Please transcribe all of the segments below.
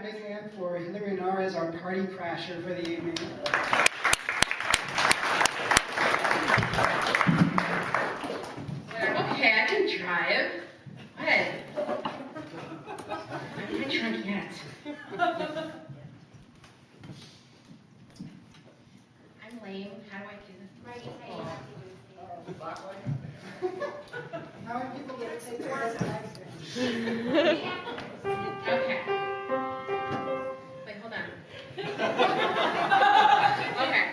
a big hand for Hilary as our party crasher for the evening. Okay, I can drive. What? I'm not drunk yet. I'm lame. How do I do this? Right, How many people did it take to us? Okay. Wait, hold on. Okay.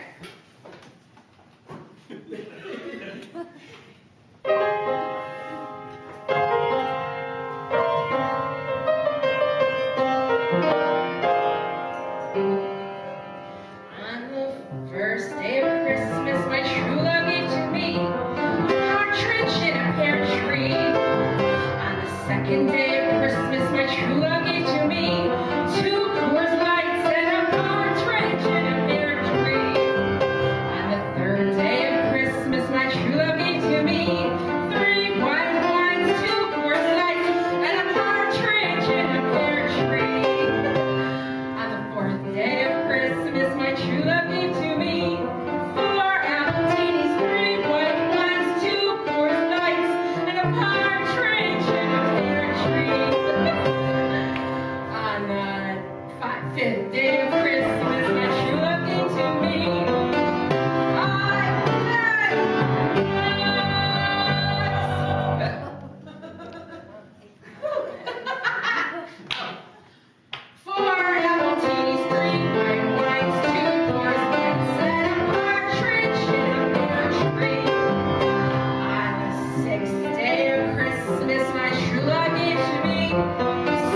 On the first day of Christmas, my true love gave to me a partridge in a pear tree. On the second day of Christmas, my true love gave to me 2 Coors Lights and a partridge in a pear tree. On the third day of Christmas, my true love gave to me 3 white wines, 2 Coors Lights, and a partridge in a pear tree. On the fourth day of Christmas, my true love gave to me 4 appletini, 3 white wines, 2 Coors Lights, and a partridge in a pear tree. On the fifth day of Christmas, my true love gave to me 4 appletinis, 3 white wines, 2 Coors Lights, and a partridge in a pear tree. On the sixth day of Christmas, my true love gave to me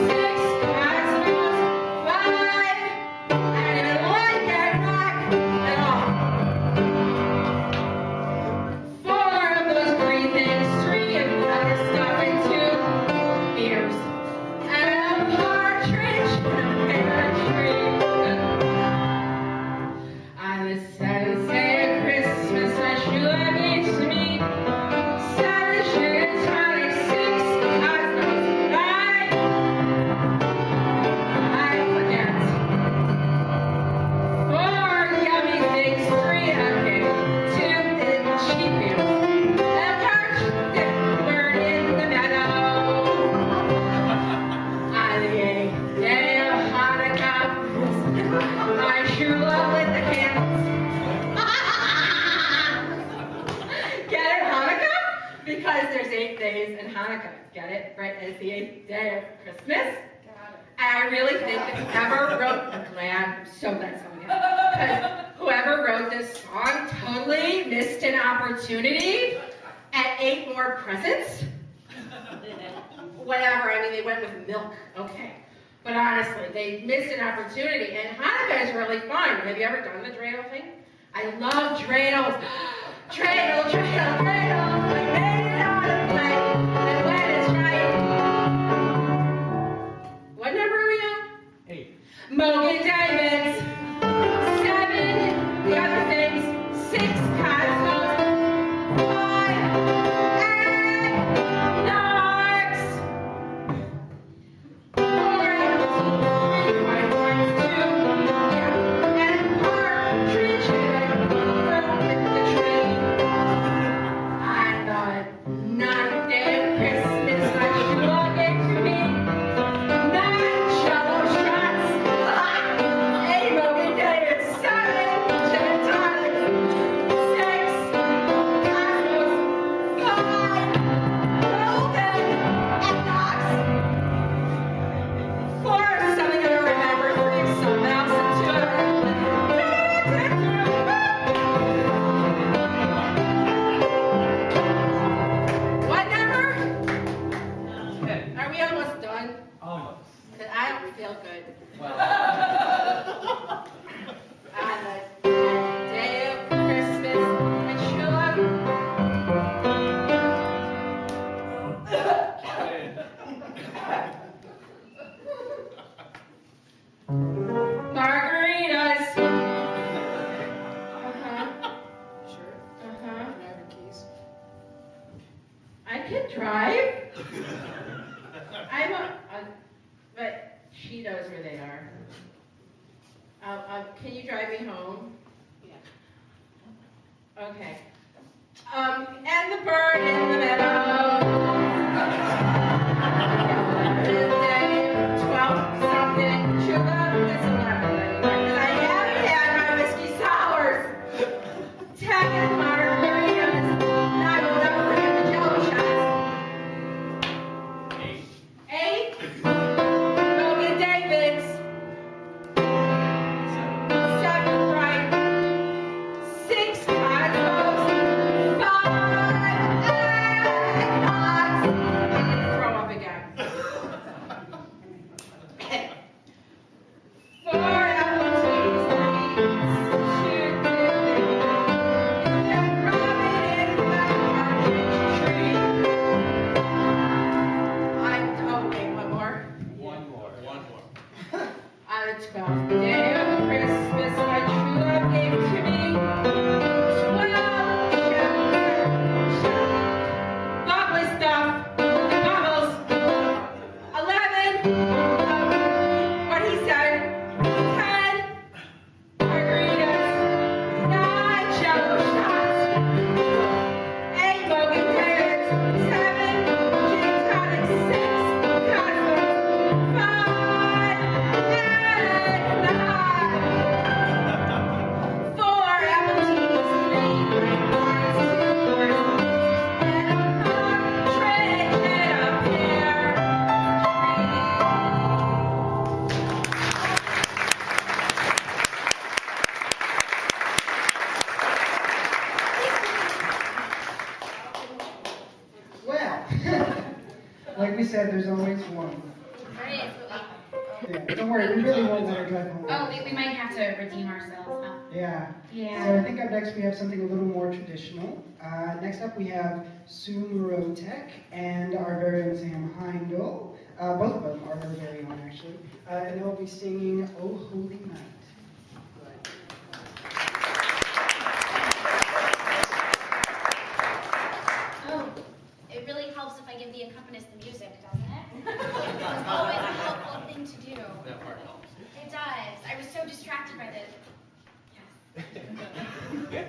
6 cosmos, 5. I didn't even like that rock at all. 4 of those green things, 3 of other stuff, and 2 beers. And a partridge in a pear tree. On the seventh day of Christmas, my true love gave to me 7 gin and tonic, 6 cosmos, 5. I forget. 4 yummy things, 3 okay, 2 cheap beers. And a partridge that were in the meadow. On the 8th day of Hanukkah, my true love lit the candles. Get it, Hanukkah? Because there's 8 days in Hanukkah. Get it? Right? It's the 8th day of Christmas. And I really think that whoever wrote, I'm so glad someone got it. Because whoever wrote this song totally missed an opportunity at 8 more presents. Whatever, I mean, they went with milk, okay. But honestly, they missed an opportunity, and Hanukkah is really fun. Have you ever done the dreidel thing? I love dreidels. Dreidel, dreidel, dreidel. I made it on a plate, and when it's right. What number are we on? 8. Mogan diamonds. 7, the other things. 6 cosmos. 5, 8, knocks. 4 apples, 3 white wines, 2, and a partridge in a pear tree. On the 9th day of Christmas, my true love gave to me 9 Jello shots, 8 Mogan Davis, 7 gin and tonic, 6 cosmos, 5 golden equinox, 4 something I don't remember, 3 something else, and 2 What number? 10. Are we almost done? Almost. Because I don't feel good. Well, On the 10th day of Christmas, my true love. Margaritas. Sure. Uh-huh. Can I have your keys? I can drive. I'm a but She knows where they are. Can you drive me home? Yeah. Okay. And the bird in the meadow. 12 something. True love is 11. Because I haven't had my whiskey sours. 10 margaritas. 9 will never forget the jello shots. 8. Logan Davids. 7 right. 6 Cosmos. 5 eggnogs. Throw up again. 4 apple teas. 3 rabbit in the partridge tree. Wait, one more. One more. On the 12th day of Christmas, my true love gave to me 12 shells. Bubbly stuff, bubbles. 11, what he said. 10 margaritas. 9 jello shots. 8 Logan Davids. 7 gin tonic. 6 Cosmos. 5 eggnog. 4 apple teas. 3 white wines. 2 orange and a partridge in a pear Well, like we said, there's always one. There is, but Yeah, don't worry, we really won't let her drive home. we might have to redeem ourselves, huh? Yeah. Yeah. So I think up next we have something a little more traditional. Next up we have Mrotek and our very own Sam Heindl. Both of them are our very own, actually. And they'll be singing "Oh Holy Night." Oh, it really helps if I give the accompanist the music, doesn't it? It's always a helpful thing to do. That part helps. It does. I was so distracted by the... Yes.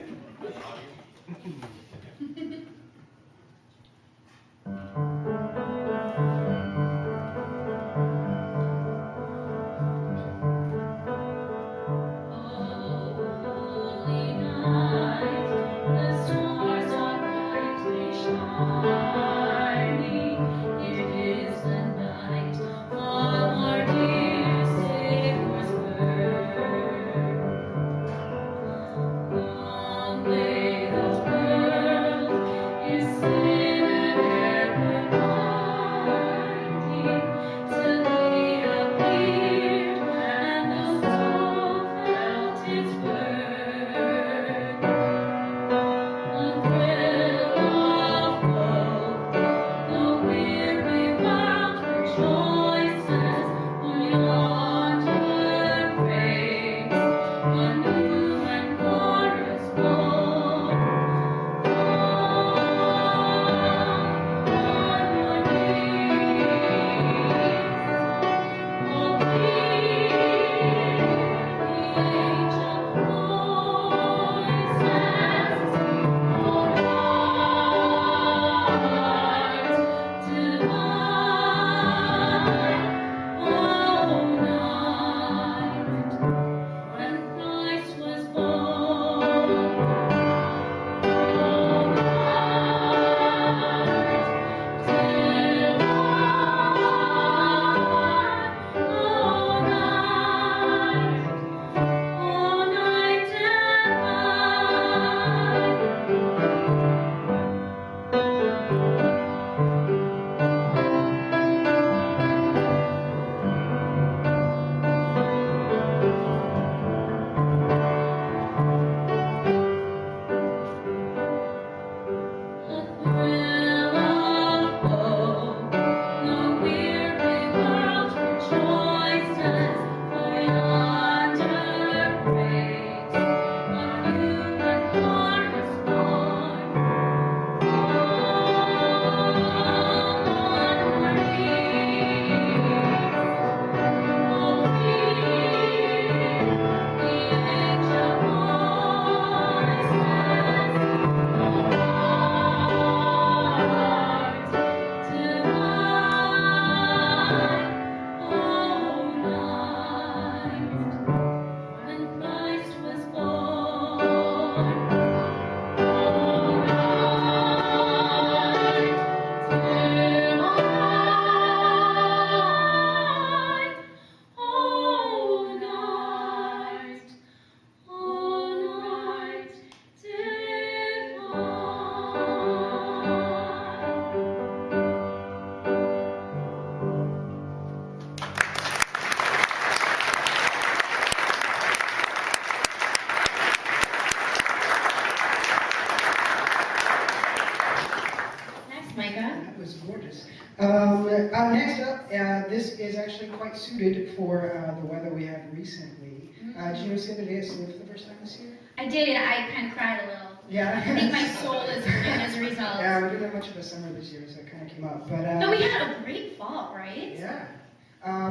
Next up, this is actually quite suited for the weather we had recently. Did you notice the other day it snowed for the first time this year? I did. I kind of cried a little. Yeah. I think my soul is hurting as a result. Yeah, we didn't have much of a summer this year, so it kind of came up. But No, we had a great fall, right? yeah.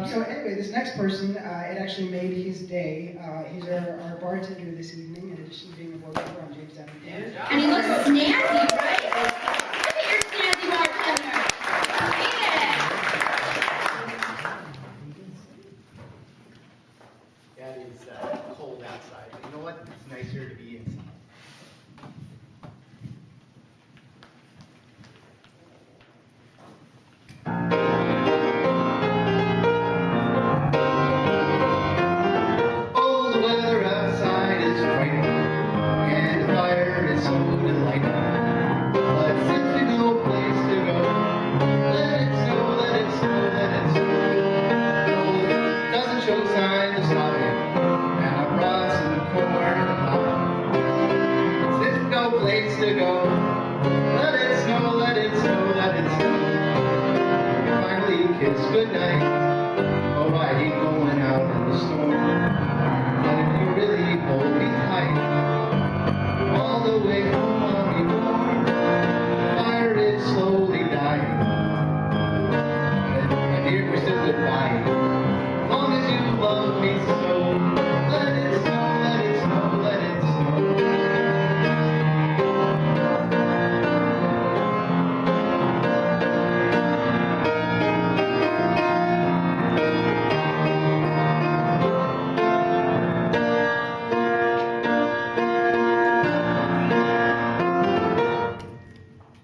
So anyway, this next person, it actually made his day. He's our bartender this evening, in addition to being a board member on James Avenue. And he looks snazzy, right? Look at your snazzy bartender. Yeah, it is cold outside. But you know what? It's nicer to be inside. Oh, the weather outside is frightening, and the fire is so delightful. But since we've no place to go, let it snow, let it snow, let it snow. Cold doesn't show signs of stopping, and I brought some corn and pop. Since we've no place to go, let it snow, let it snow, let it snow. We finally kiss goodnight. Oh, I hate going out in the storm. But if you really hold me tight, all the way home I'll be warm. The fire is slowly dying. And here we're still goodbye. As long as you love me so, let it snow, let it snow, let it snow.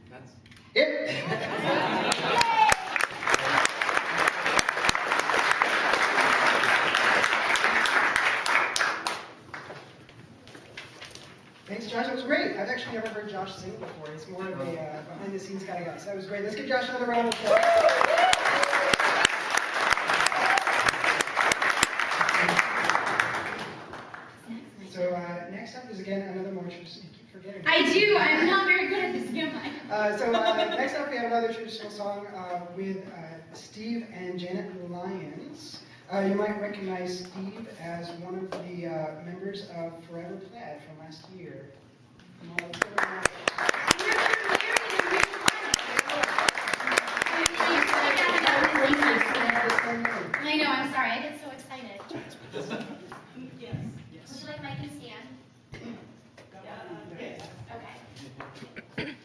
That's it. Thanks, Josh. It was great. I've actually never heard Josh sing before. He's more of a behind-the-scenes kind of guy. So that was great. Let's give Josh another round of applause. So next up is again another more traditional. I keep forgetting. I do. I'm not very good at this, am I? Next up we have another traditional song with Steve and Janet Lyons. You might recognize Steve as one of the members of Forever Plaid from last year. Come on, let's give it a round. I know, I'm sorry. I get so excited. Yes. Would you like Micah to stand? Yes. Okay.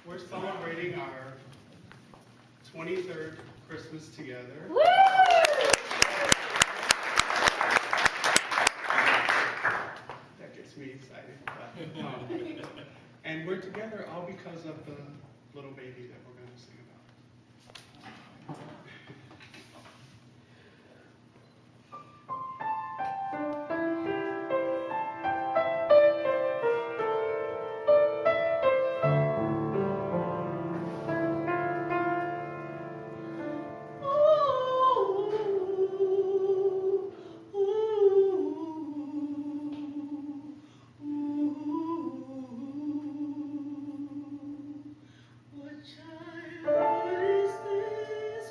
We're celebrating our 23rd Christmas together. Woo! That gets me excited. And we're together all because of the little baby that we're going to sing about. What child is this?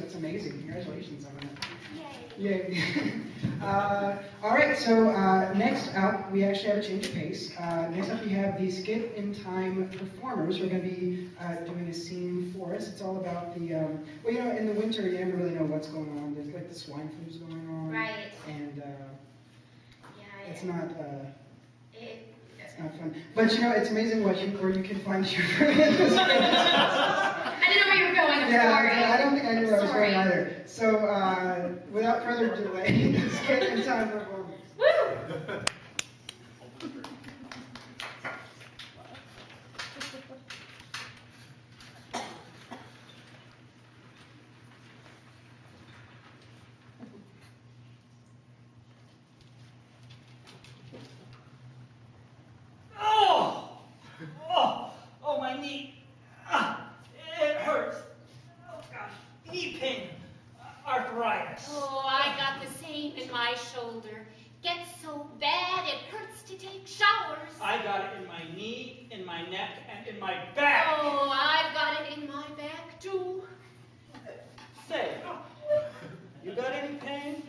That's amazing. Congratulations on that. Yay. Yay. All right, so next up, we actually have a change of pace. Next up, we have the Skit in Time performers who are going to be doing a scene for us. It's all about the, well, you know, in the winter, you never really know what's going on. There's like the swine flu's going on. Right. And Yeah, it's not, it, it's not fun. But you know, it's amazing where you can find humor. I didn't know where you were going. I'm sorry. I don't think I knew where I was Sorry. going either. So, without further delay, Skit in Time performance. Woo! Oh, my knee. It hurts. Oh, gosh. Knee pain. Arthritis. Oh, I got the same in my shoulder. Gets so bad it hurts to take showers. I got it in my knee, in my neck, and in my back. Oh, I've got it in my back too. Say, you got any pain?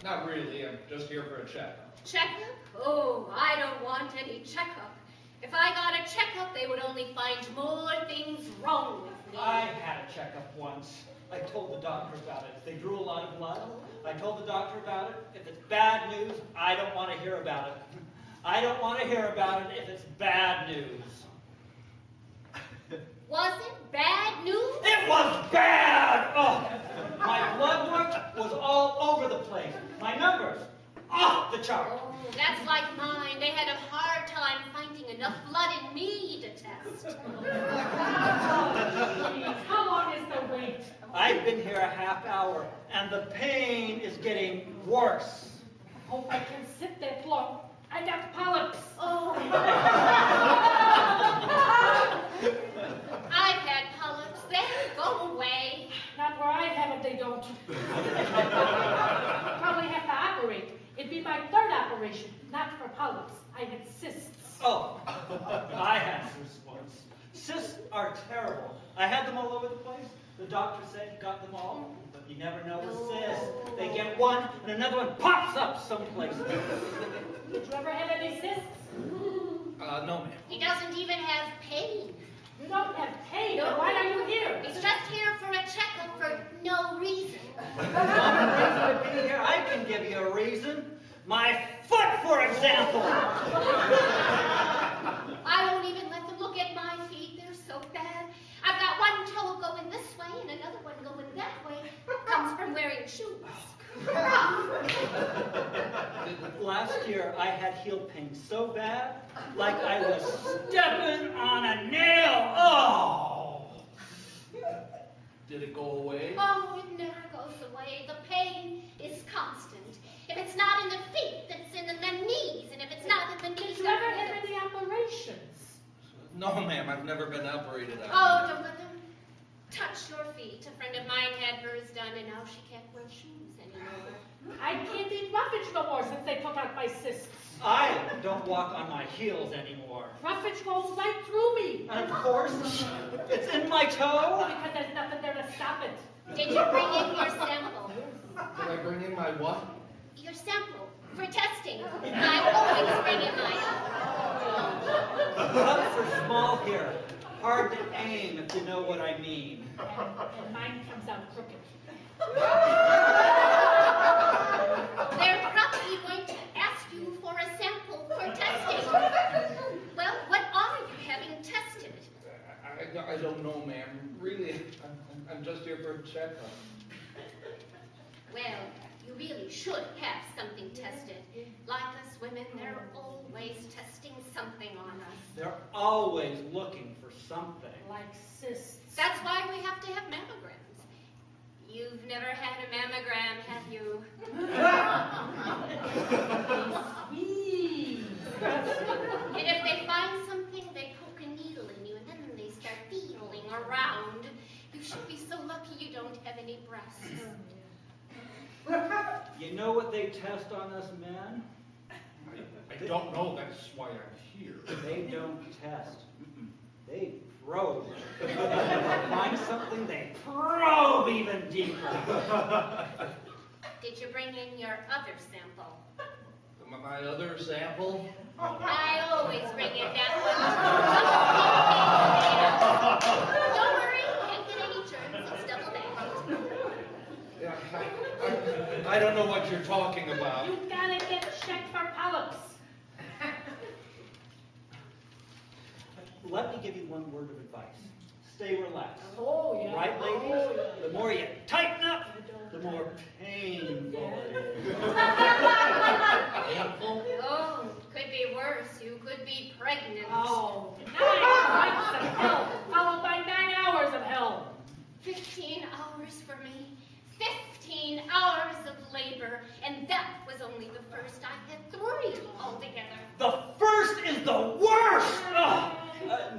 Not really. I'm just here for a checkup. Checkup? Oh, I don't want any checkup. If I got a checkup, they would only find more things wrong with me. I had a checkup once. I told the doctor about it. They drew a lot of blood. I told the doctor about it. If it's bad news, I don't want to hear about it. I don't want to hear about it if it's bad news. Was it bad news? It was bad! Oh, my blood work was all over the place. My numbers, off the chart. Oh, that's like mine. They had a hard time finding enough blood in me to test. How long is the wait? I've been here a half hour, and the pain is getting worse. Hope I can sit that long. I got polyps. Oh. I've had polyps. They go away. Not where I have it, they don't. Probably have to operate. It'd be my third operation, not for polyps. I had cysts. Oh, I had cysts once. Cysts are terrible. I had them all over the place. The doctor said he got them all, but you never know with cysts. They get one, and another one pops up someplace. Did you ever have any cysts? No, ma'am. He doesn't even have pain. You don't have pain. No. Then why are you here? He's just here for a checkup for no reason. I can give you a reason. My foot, for example. I won't even let them look at my feet. They're so bad. I've got one toe going this way and another one going that way. Comes from wearing shoes. Last year, I had heel pain so bad, like I was stepping on a nail. Oh! Did it go away? Oh, it never goes away. The pain is constant. If it's not in the feet, it's in the knees. And if it's not in the knees, Did you ever have any operations? No, ma'am. I've never been operated on. Oh, don't let them touch your feet. A friend of mine had hers done, and now she can't wear shoes anymore. I can't eat roughage no more since they took out my cysts. I don't walk on my heels anymore. Roughage goes right through me. And of course, it's in my toe. Because there's nothing there to stop it. Did you bring in your sample? Did I bring in my what? Your sample for testing. I always bring in mine. Cups are small here. Hard to aim, if you know what I mean. And mine comes out crooked. They're probably going to ask you for a sample for testing. Well, what are you having tested? I don't know, ma'am. Really, I'm just here for a checkup. Well, you really should have something tested. Like us women, they're always testing something on us. They're always looking for something. Like cysts. That's why we have to have mammograms. You've never had a mammogram, have you? Sweet. And if they find something, they poke a needle in you, and then they start feeling around. You should be so lucky you don't have any breasts. You know what they test on us men? I don't know. That's why I'm here. They don't test. They probe. Find something, they probe even deeper. Did you bring in your other sample? My other sample? I always bring in that one. Don't worry, can't get any germs. It's double bagged. Yeah, I don't know what you're talking about. You gotta get checked for polyps. Let me give you one word of advice. Stay relaxed. Oh, yeah. Right, ladies? Oh, yeah. The more you tighten up, the more painful it is. Oh, could be worse. You could be pregnant. Oh, 9 months of hell, followed by 9 hours of hell. 15 hours for me. 15 hours of labor. And that was only the first. I had 3 altogether. The first is the worst!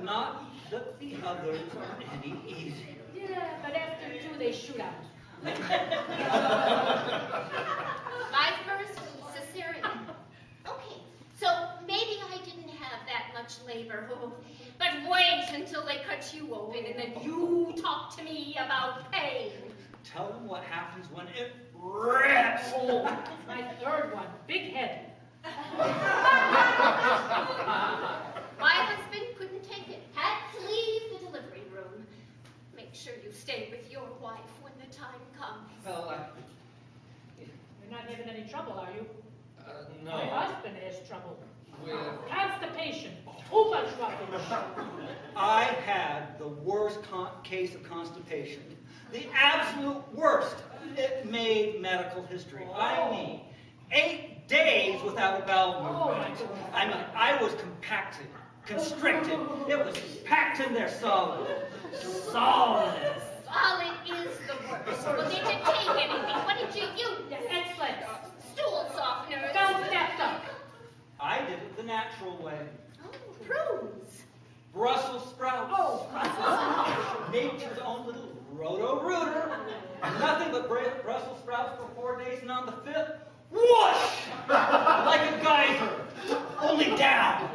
Not that the others are any easier. Yeah, but after 2, they shoot out. My first cesarean. Okay, so maybe I didn't have that much labor. Oh, but wait until they cut you open and then you talk to me about pain. Tell them what happens when it rips. Oh, my 3rd one, big head. My husband couldn't take it. Had to leave the delivery room. Make sure you stay with your wife when the time comes. Well, You're not having any trouble, are you? no. My husband has trouble. With Constipation. Too much rubbish. I had the worst case of constipation. The absolute worst. It made medical history. I mean, 8 days without a bowel movement. I mean, I was compacted, constricted. It was packed in there solid. Solid. Solid is the worst. Well, did you take anything? What did you use? Excellent. Stool softeners. Don't step up. I did it the natural way. Oh, prunes. Brussels sprouts. Oh, Nature's own little roto-rooter. Nothing but Brussels sprouts for 4 days, and on the 5th, whoosh! Like a geyser. Only down.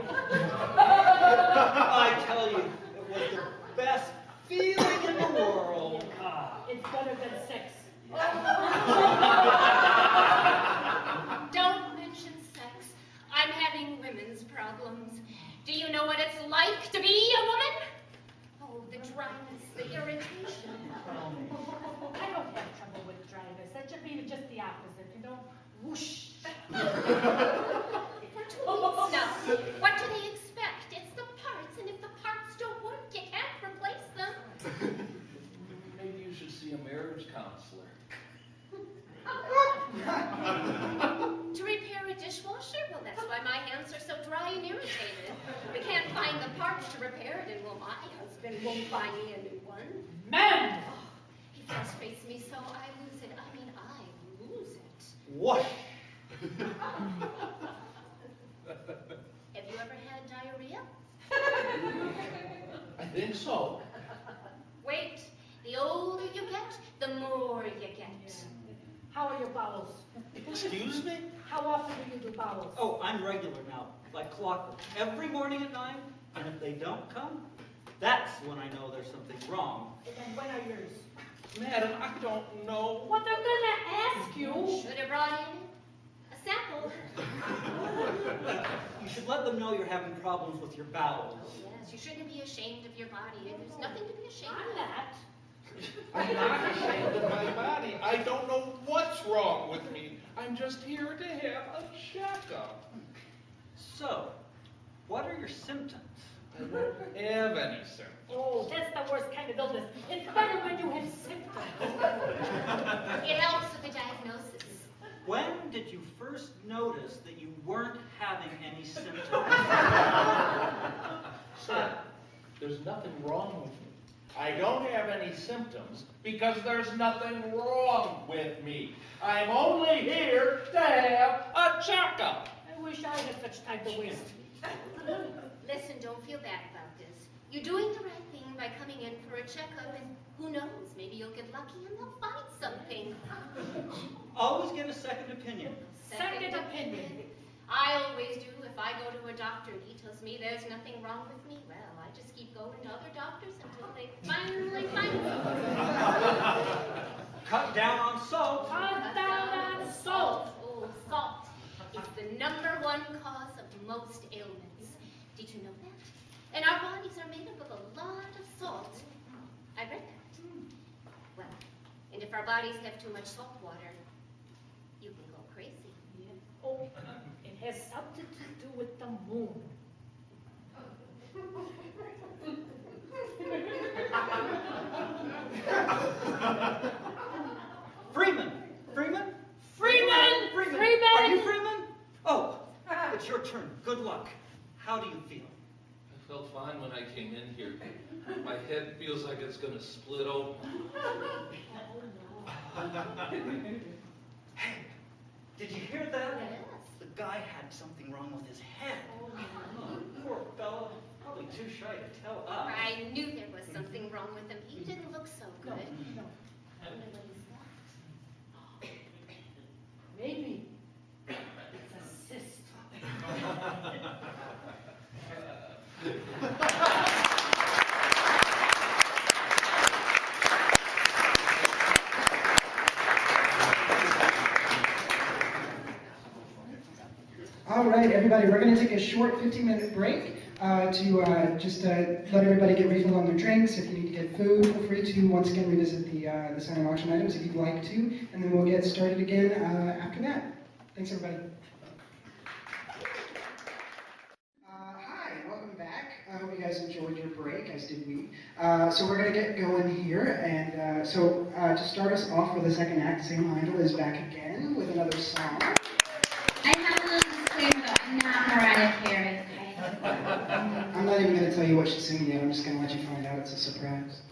I tell you, it was the best feeling in the world. it's better than sex. Don't mention sex. I'm having women's problems. Do you know what it's like to be a woman? Oh, the dryness, the irritation. I don't have trouble with dryness. That should be just the opposite, you know? Whoosh. For 2 weeks now. What do they expect? It's the parts, and if the parts don't work, you can't replace them. Maybe you should see a marriage counselor. To repair a dishwasher? Well, that's why my hands are so dry and irritated. We can't find the parts to repair it, and well, my husband won't buy me a new one. Men! He frustrates me so I lose it. I mean, I lose it. What? Have you ever had diarrhea? I think so. Wait, the older you get, the more you get. How are your bowels? Excuse me? How often do you do bowels? Oh, I'm regular now, like clockwork. Every morning at 9, and if they don't come, that's when I know there's something wrong. And when are yours? Madam, I don't know. What they're gonna ask you? Should have brought in a sample. You should let them know you're having problems with your bowels. Yes, you shouldn't be ashamed of your body, and there's nothing to be ashamed I'm of. not. I'm not ashamed of my body. I don't know what's wrong with me. I'm just here to have a checkup. So, what are your symptoms? I don't have any symptoms. Oh, that's the worst kind of illness. It's better when you have symptoms. It helps with the diagnosis. When did you first notice that you weren't having any symptoms? Sir, there's nothing wrong with me. I don't have any symptoms because there's nothing wrong with me. I'm only here to have a checkup. I wish I had such time to waste. Listen, don't feel bad about this. You're doing the right thing by coming in for a checkup, and who knows, maybe you'll get lucky and they'll find something. Always get a second opinion. Second opinion. I always do. If I go to a doctor and he tells me there's nothing wrong with me, well, I just keep going to other doctors until they finally find something. Cut down on salt. Cut down on salt. Oh, salt is the #1 cause of most ailments. Did you know that? And our bodies are made up of a lot of salt. I read that. Well, and if our bodies have too much salt water, you can go crazy. Yeah. Oh, it has something to do with the moon. Freeman! Freeman? Freeman! Freeman! Freeman! Are you Freeman? Oh, it's your turn. Good luck. How do you feel? I felt fine when I came in here. My head feels like it's going to split open. Hey, did you hear that? Yes. The guy had something wrong with his head. Oh, poor fellow. Probably too shy to tell us. I knew there was something wrong with him. He didn't look so good. No. Maybe it's a cyst. All right, everybody, we're going to take a short 15-minute break to just let everybody get refilled on their drinks. If you need to get food, feel free to once again revisit the silent auction items if you'd like to, and then we'll get started again after that. Thanks, everybody. Hi, welcome back. I hope you guys enjoyed your break, as did we. So we're going to get going here, and to start us off for the second act, Sam Heindl is back again with another song. I have a little disclaimer though, I'm not Mariah Carey, okay? I'm not even going to tell you what she's singing yet. I'm just going to let you find out. It's a surprise.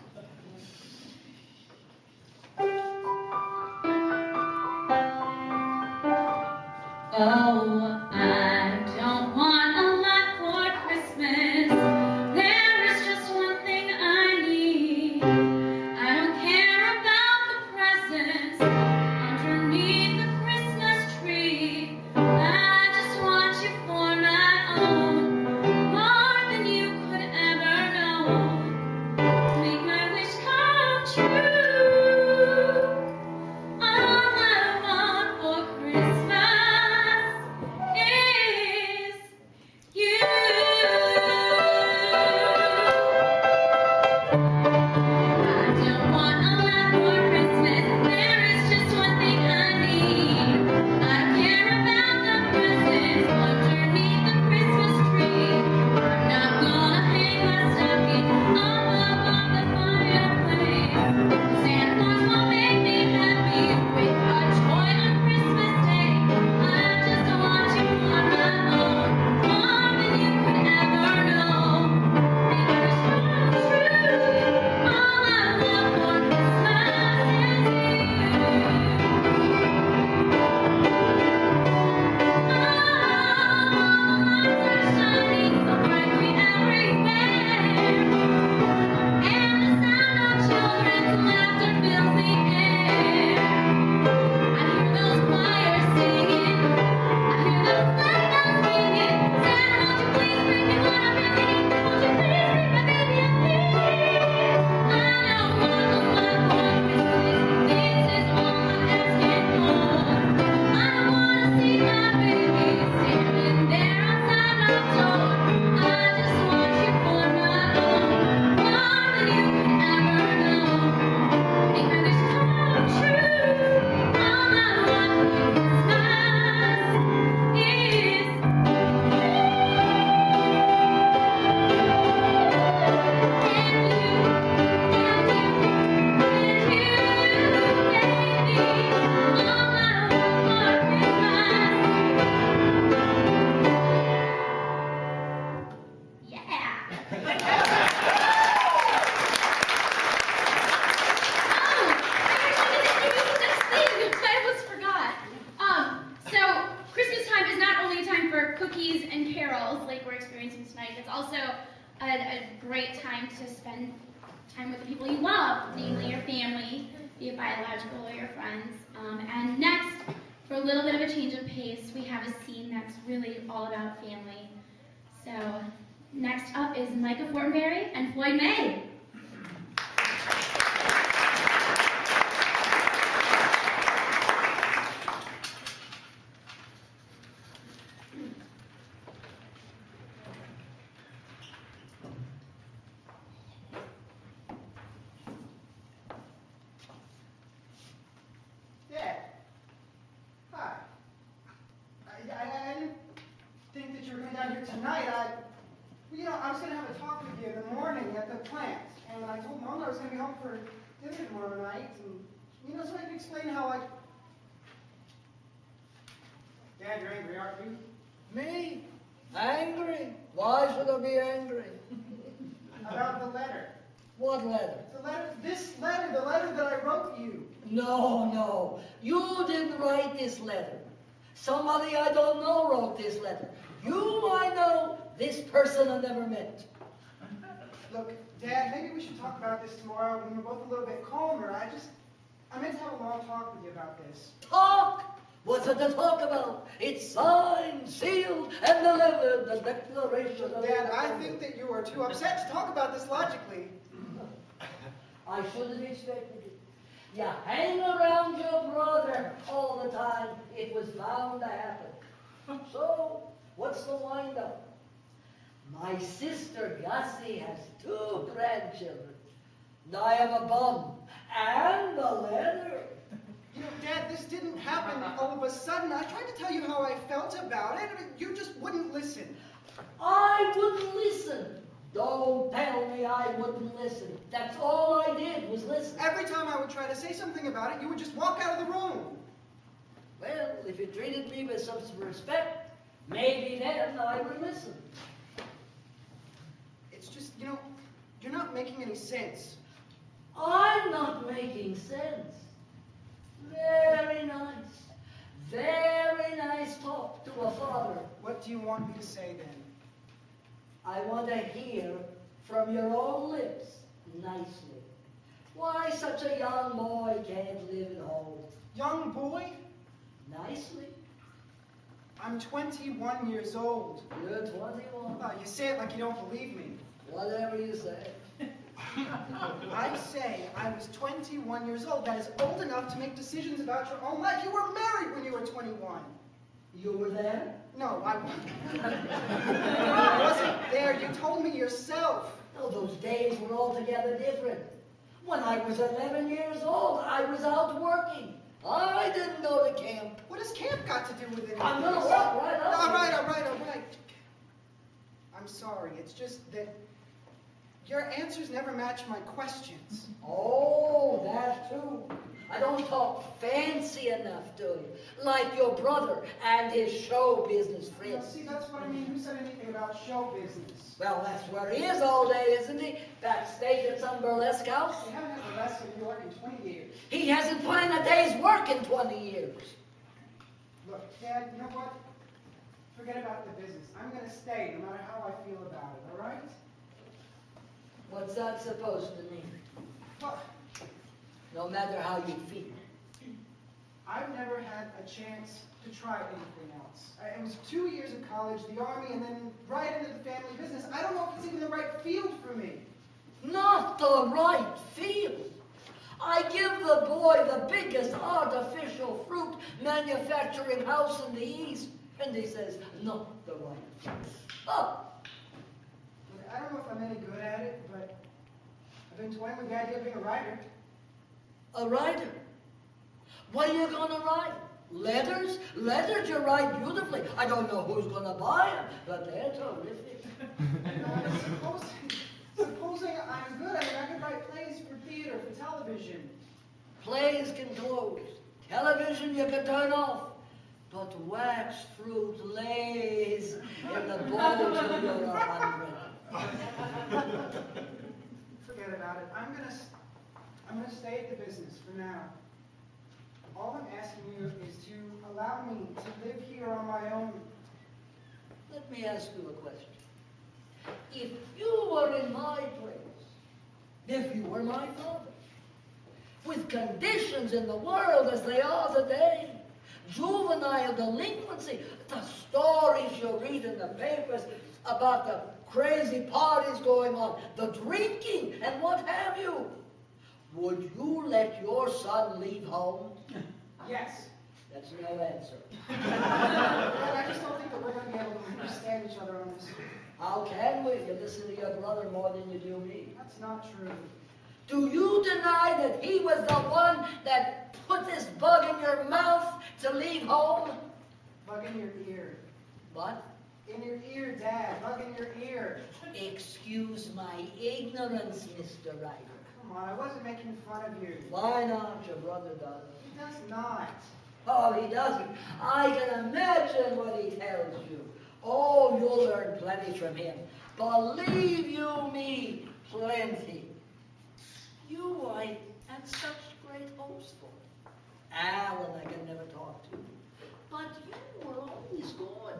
Oh, I don't want a lot for Christmas. There is just one thing I need. I don't care about the presents underneath the Christmas tree. I just want you for my own, more than you could ever know. Make my wish come true. All I want for Christmas is you. I don't want a lot for Christmas. There is just one thing I need. I don't care about the presents underneath the Christmas tree. I'm not gonna hang my stocking up above the fireplace. Santa Claus won't make me happy with a toy on Christmas Day. I just want you for my own, more than you could ever know. Make my wish come true. All I want for Christmas is you. Lights are shining so brightly everywhere, and the sound of children's laughter fills the air. I hear those choirs singing, I hear those sleigh bells ringing. Santa, won't you please bring me what I'm missing? Won't you please bring my baby a gift? I don't want a lot for Christmas. This is all I'm asking for. I wanna see my baby standing there outside my door. I just want you for my own, more than you could ever know. Make my wish come true. All I want for Christmas is So Christmas time is not only a time for cookies and carols like we're experiencing tonight, it's also a great time to spend time with the people you love, namely your family, be it biological or your friends. And next, for a little bit of a change of pace, we have a scene that's really all about family. So Next up is Micah Fortenberry and Floyd May. Dad. Hi. I didn't think that you were coming down here tonight. I was going to have a talk with you in the morning at the plant. And I told Mom I was going to be home for dinner tomorrow night. And, so I could explain how I... Dad, you're angry, aren't you? Me? Angry? Why should I be angry? About the letter. What letter? This letter, the letter that I wrote you. No. You didn't write this letter. Somebody I don't know wrote this letter. You I know, this person I never met. Look, Dad, maybe we should talk about this tomorrow when we're both a little bit calmer. I meant to have a long talk with you about this. Talk? What's it to talk about? It's signed, sealed, and delivered, the Declaration of Dad, I Independence. think that you are too upset to talk about this logically. I should have expected it. You hang around your brother all the time. It was bound to happen. So, what's the wind-up? My sister Gussie has 2 grandchildren. And I have a bum and a letter. Dad, this didn't happen all of a sudden. I tried to tell you how I felt about it. You just wouldn't listen. I wouldn't listen. Don't tell me I wouldn't listen. That's all I did was listen. Every time I would try to say something about it, you would just walk out of the room. Well, if you treated me with some respect, maybe then I would listen. It's just, you're not making any sense. I'm not making sense. Very nice. Very nice talk to a father. What do you want me to say then? I want to hear from your own lips, nicely, why such a young boy can't live at home. Young boy? Nicely. I'm 21 years old. You're 21. Oh, you say it like you don't believe me. Whatever you say. I say I was 21 years old. That is old enough to make decisions about your own life. You were married when you were 21. You were there? No, I wasn't. I wasn't there. You told me yourself. No, those days were altogether different. When I was 11 years old, I was out working. I didn't go to camp. What has camp got to do with it? I'm going to walk right up. All right. I'm sorry. It's just that your answers never match my questions. Oh, that too. I don't talk fancy enough, do you? Like your brother and his show business friends. See, that's what I mean. Who said anything about show business? Well, that's where he is all day, isn't he? Backstage at some burlesque house. You haven't had a lesson in New York in 20 years. He hasn't put in a day's work in 20 years. Look, Dad, you know what? Forget about the business. I'm going to stay no matter how I feel about it, all right? What's that supposed to mean? Well, No matter how you feel. I've never had a chance to try anything else. It was 2 years of college, the Army, and then right into the family business. I don't know if it's even the right field for me. Not the right field. I give the boy the biggest artificial fruit manufacturing house in the East, and he says, not the right field. Oh. I don't know if I'm any good at it, but I've been toying with the idea of being a writer. A writer? What are you going to write? Letters? Letters you write beautifully. I don't know who's going to buy them, but they're terrific. Supposing I'm good, I could write plays for theater, for television. Plays can close. Television you can turn off. But wax fruit lays in the bowl till you're 100. Forget about it. I'm gonna stay at the business for now. All I'm asking you is to allow me to live here on my own. Let me ask you a question. If you were in my place, if you were my father, with conditions in the world as they are today, juvenile delinquency, the stories you read in the papers about the crazy parties going on, the drinking, and what have you. Would you let your son leave home? Yes. That's no answer. But I just don't think that we're going to be able to understand each other on this. How can we? You listen to your brother more than you do me. That's not true. Do you deny that he was the one that put this bug in your mouth to leave home? Bug in your ear. What? In your ear, Dad. Bug in your ear. Excuse my ignorance, Mr. Ryder. Come on, I wasn't making fun of you. Why not? Your brother does. He does not. Oh, he doesn't. I can imagine what he tells you. Oh, you'll learn plenty from him. Believe you me, plenty. You I had such great hopes for. Alan I could never talk to. But you were always good.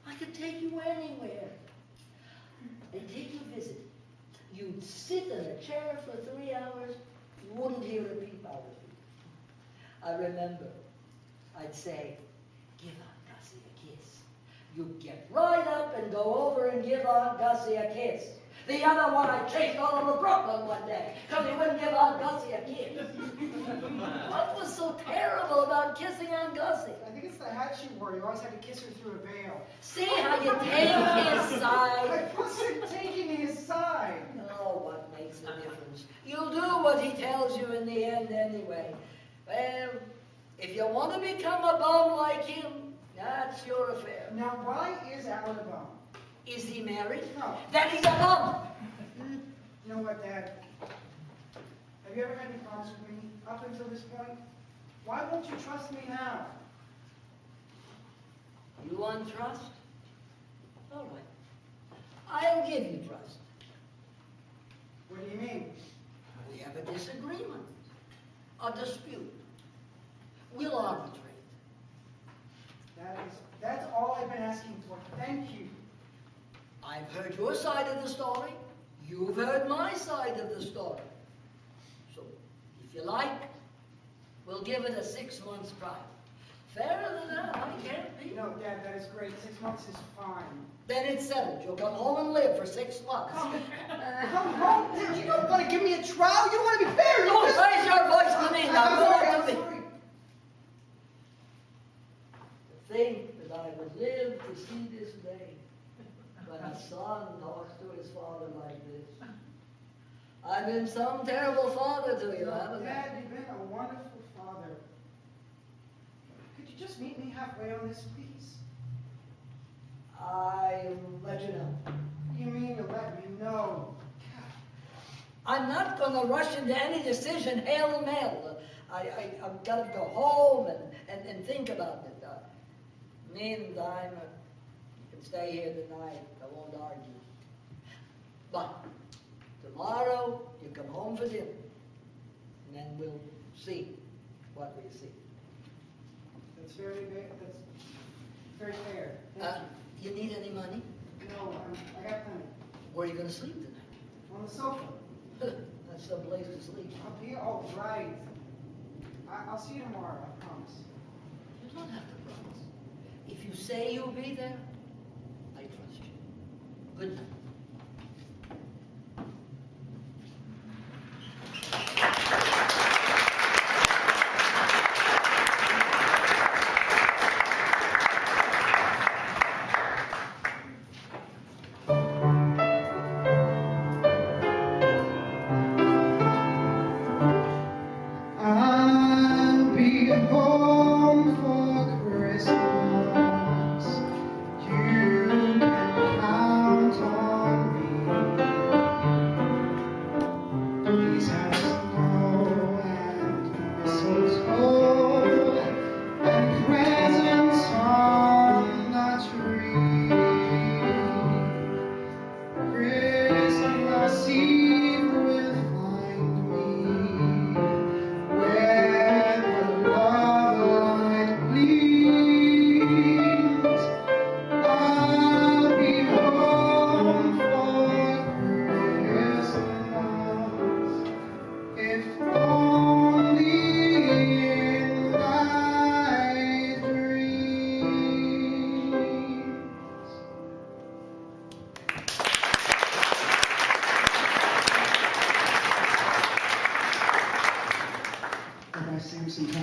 I could take you anywhere. I'd take you a visit. You'd sit in a chair for 3 hours, you wouldn't hear a peep out of you. I remember, I'd say, give Aunt Gussie a kiss. You'd get right up and go over and give Aunt Gussie a kiss. The other one I chased all over Brooklyn one day, because he wouldn't give Aunt Gussie a kiss. What was so terrible about kissing Aunt Gussie? I think it's the hat she wore. You always had to kiss her through a veil. See how you take his side? I wasn't taking his side. Oh, what makes the difference? You'll do what he tells you in the end anyway. Well, if you want to become a bum like him, that's your affair. Now, why is Alan a bum? Is he married? No. Then he's a bum. You know what, Dad? Have you ever had any problems with me up until this point? Why won't you trust me now? You want trust? All right. I'll give you trust. What do you mean? We have a disagreement, a dispute. We'll arbitrate. That's all I've been asking for. Thank you. I've heard your side of the story. You've heard my side of the story. So, if you like, we'll give it a 6 months trial. Fairer than that, I can't be. No, Dad, that is great. 6 months is fine. Then it's settled. You'll come home and live for 6 months. Come home? Dad, you don't want to give me a trial. You don't want to be fair. Don't raise your voice to me now. I'm sorry. To think that I would live to see this day when a son talks to his father like this. I've been some terrible father to you, haven't I? Dad, you've been a wonderful father. Could you just meet me halfway on this, please? I'll let you know. You mean to let me know? I'm not going to rush into any decision hail-mel. I've got to go home and think about it. Meantime, you can stay here tonight. I won't argue. But tomorrow, you come home for dinner. And then we'll see what we see. That's very fair. Thank You need any money? you. No, I got plenty. Where are you going to sleep tonight? On the sofa. That's some place to sleep. Up here? Oh, right. I'll see you tomorrow, I promise. You don't have to promise. If you say you'll be there, I trust you. Good night. I'll be home for Christmas. You can count on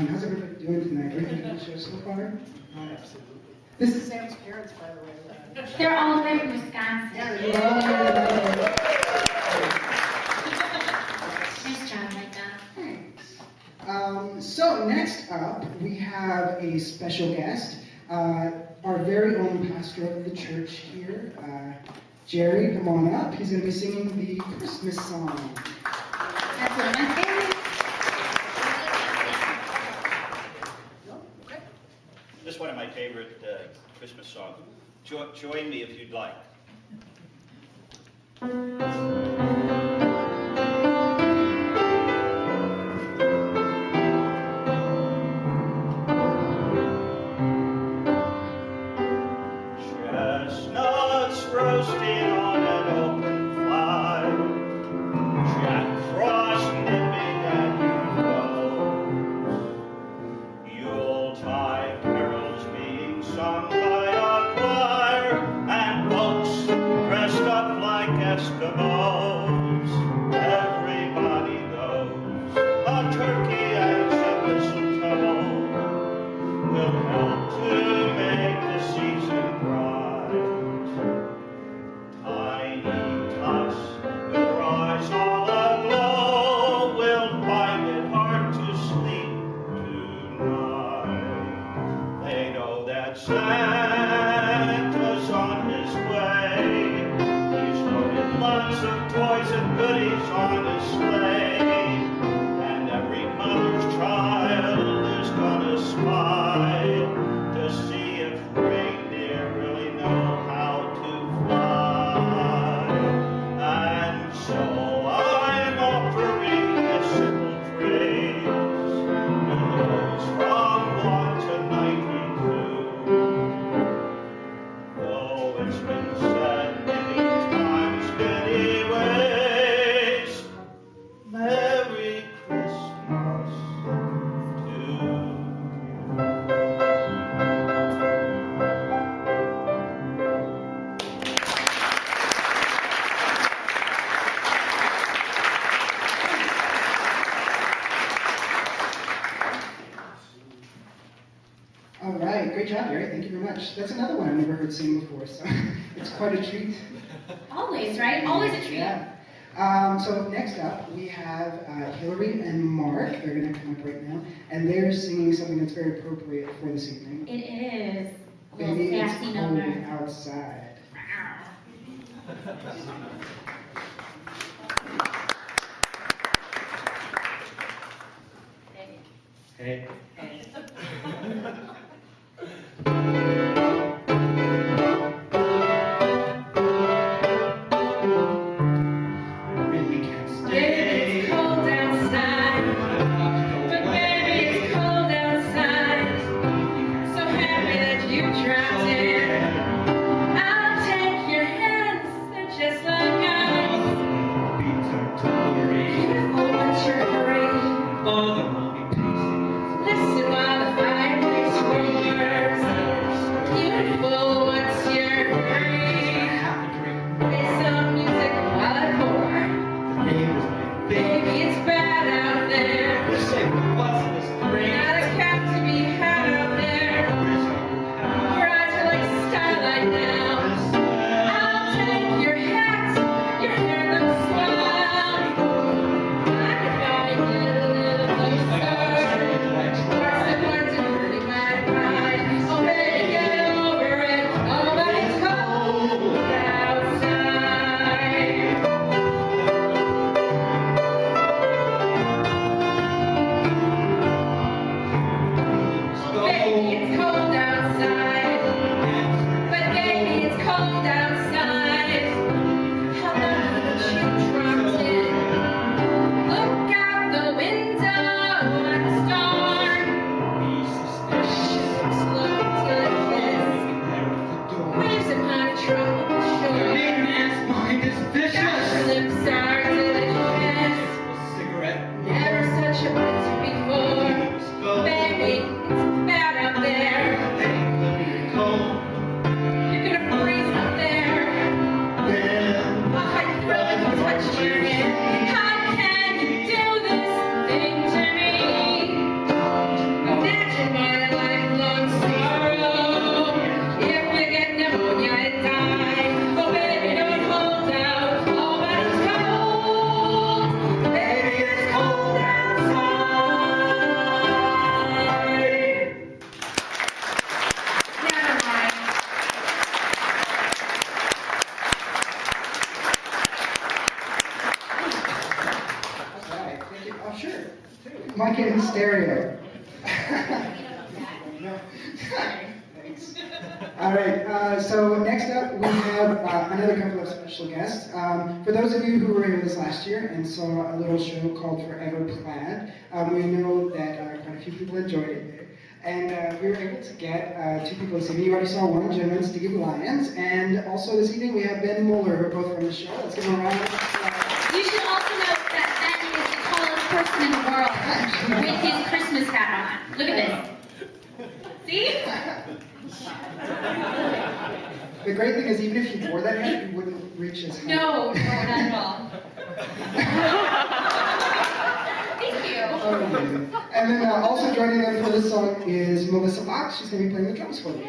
How's everybody doing tonight? Ready for the show so far? Absolutely. This is Sam's parents, by the way. They're all the way from Wisconsin. Yeah, they're all here. Nice job, Micah. Thanks. So next up, we have a special guest, our very own pastor of the church here, Jerry. Come on up. He's going to be singing the Christmas song. That's one of my favorites. This is one of my favorite Christmas songs. Join me if you'd like. Chestnuts roasting on an open fire, Jack Frost nipping at your nose, Yuletide carols being sung by a choir, and folks dressed up like Eskimos. Everybody knows a turkey and some mistletoe will help to make the season bright. Tiny tots will rise all aglow, will find it hard to sleep tonight. They know that Santa's on his way. He's loaded lots of toys and goodies on his sleigh, and every mother's child is gonna spy to see if reindeer really know how to fly. And so I'm offering this simple phrase to those from 1 to 92. Though it's been said many times, many ways, Merry Christmas to you. All right, great job, Jerry. Thank you very much. That's another one I've never heard sing before, so it's quite a treat. Always, right? Always a treat. Yeah. So next up, we have Hilary and Mark. They're going to come up right now, and they're singing something that's very appropriate for this evening. It is. A little Baby, it's sassy cold number. outside. Hey. Really can't stay. Baby, it's cold outside, but baby, it's cold outside. So happy that you dropped in. I'll take your hands, they're just like ice. Beats are totally. Oh, but you're great. All the mommy tastes. Listen while the No. Thanks. All right, so next up we have another couple of special guests. For those of you who were here this last year and saw a little show called Forever Plaid, we know that quite a few people enjoyed it there. And we were able to get two people this evening. You already saw one, gentleman, Steve Lyons, and also this evening we have Ben Muller, who are both from the show. Let's give them a round of applause. You should also note that Ben is the tallest person in the world with his Christmas hat on. Look at this. See? The great thing is, even if you wore that hat, you wouldn't reach his height. No, not at all. Thank you. And then also joining them for this song is Melissa Fox. She's going to be playing the drums for them.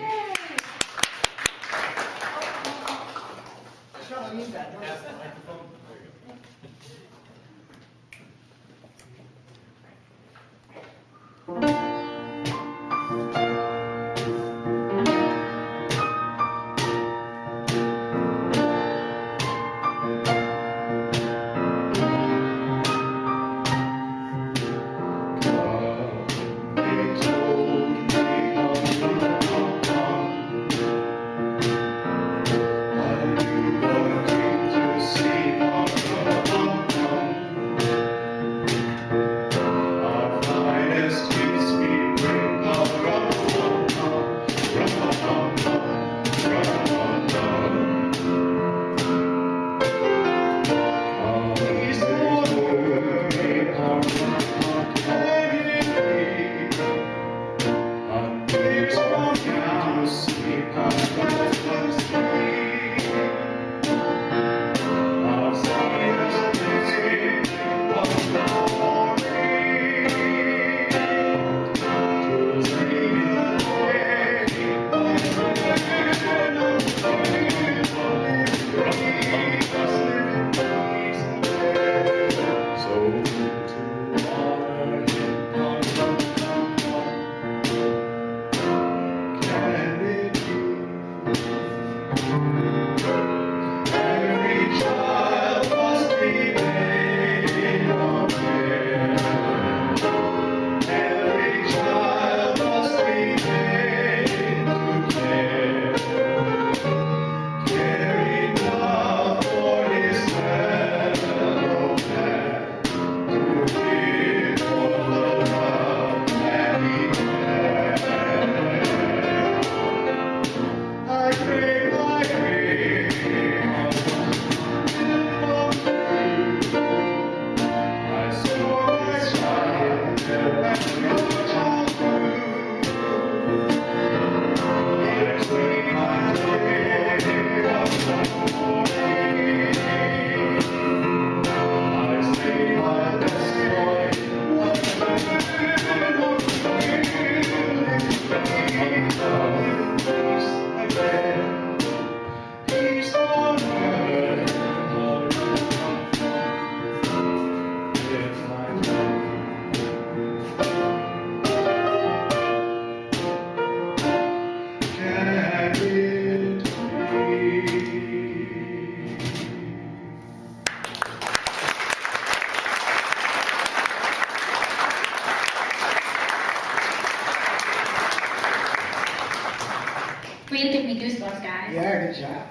Way to give me goosebumps, guys. Yeah, good job.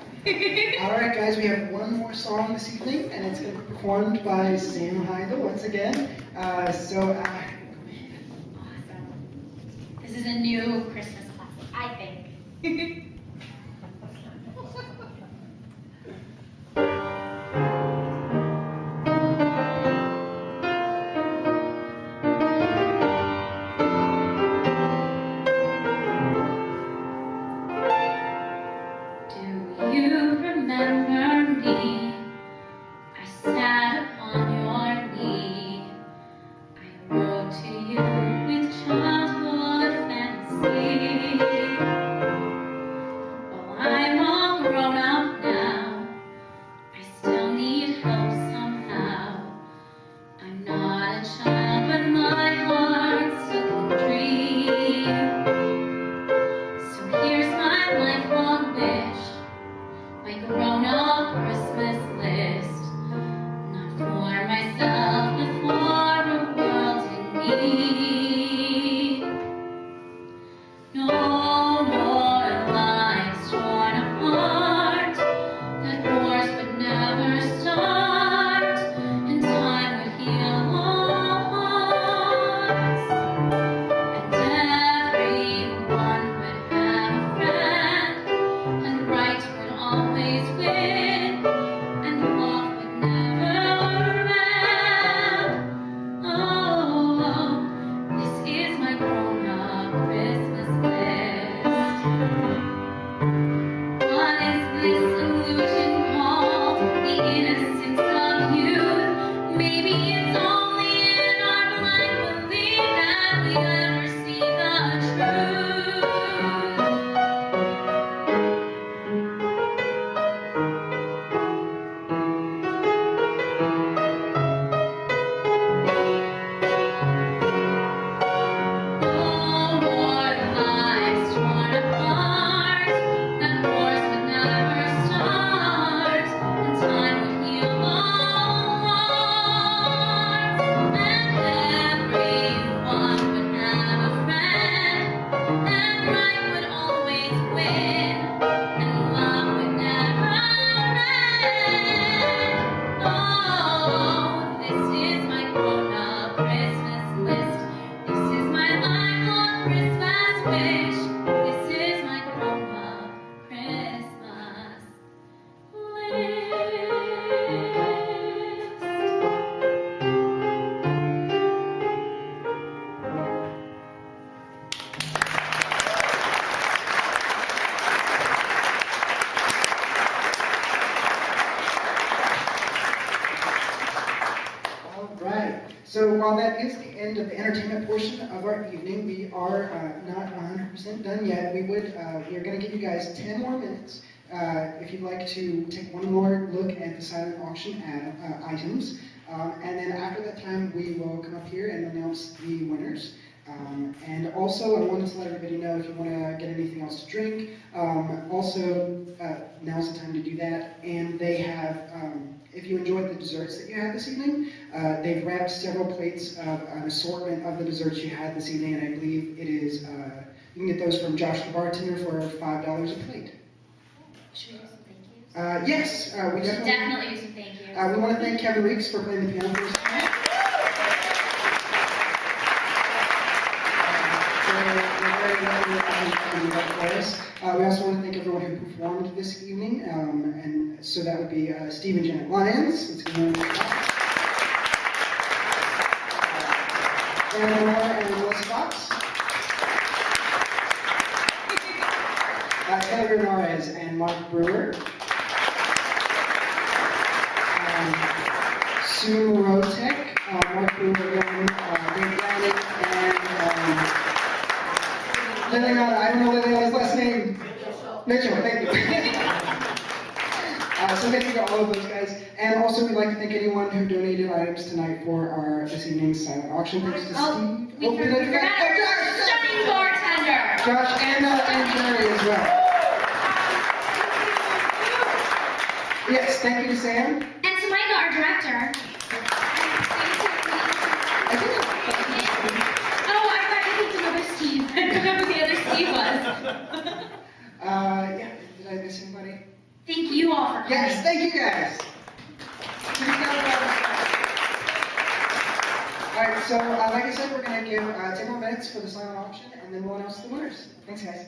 All right, guys, we have one more song this evening, and it's going to be performed by Sam Heindl once again. Awesome. This is a new Christmas classic, I think. With childhood fancy while that is the end of the entertainment portion of our evening, we are not 100% done yet. We are going to give you guys 10 more minutes if you'd like to take one more look at the silent auction items. And then after that time, we will come up here and announce the winners. And also, I wanted to let everybody know if you want to get anything else to drink, also, now's the time to do that. And they have, if you enjoyed the desserts that you had this evening, they've wrapped several plates of an assortment of the desserts you had this evening, and I believe it is, you can get those from Josh the bartender for $5 a plate. Should we do some thank yous? Yes, we Definitely do some thank yous. we want to thank Kevin Reeks for playing the piano for us tonight. We also want to thank everyone who performed this evening, and so that would be Steve and Janet Lyons. Let's give them a round of applause. And Muller and Melissa Fox. Hilary and Mark Brewer. Mrotek, Mark Brewer, Dave Browning, and I don't know Liliana's last name. Mitchell, thank you. So thank you to all of those guys. And also we'd like to thank anyone who donated items tonight for our this evening's silent auction. Thanks to Steve. We forgot our stunning bartender. Josh and Jerry as well. Yes, thank you to Sam. And to Micah, our director. Oh, I thought you picked another Steve. I don't know who the other Steve was. Yeah, did I miss anybody? Thank you all for coming. Yes, thank you guys. All right, so like I said, we're going to give 10 more minutes for the silent auction, and then we'll announce the winners. Thanks, guys.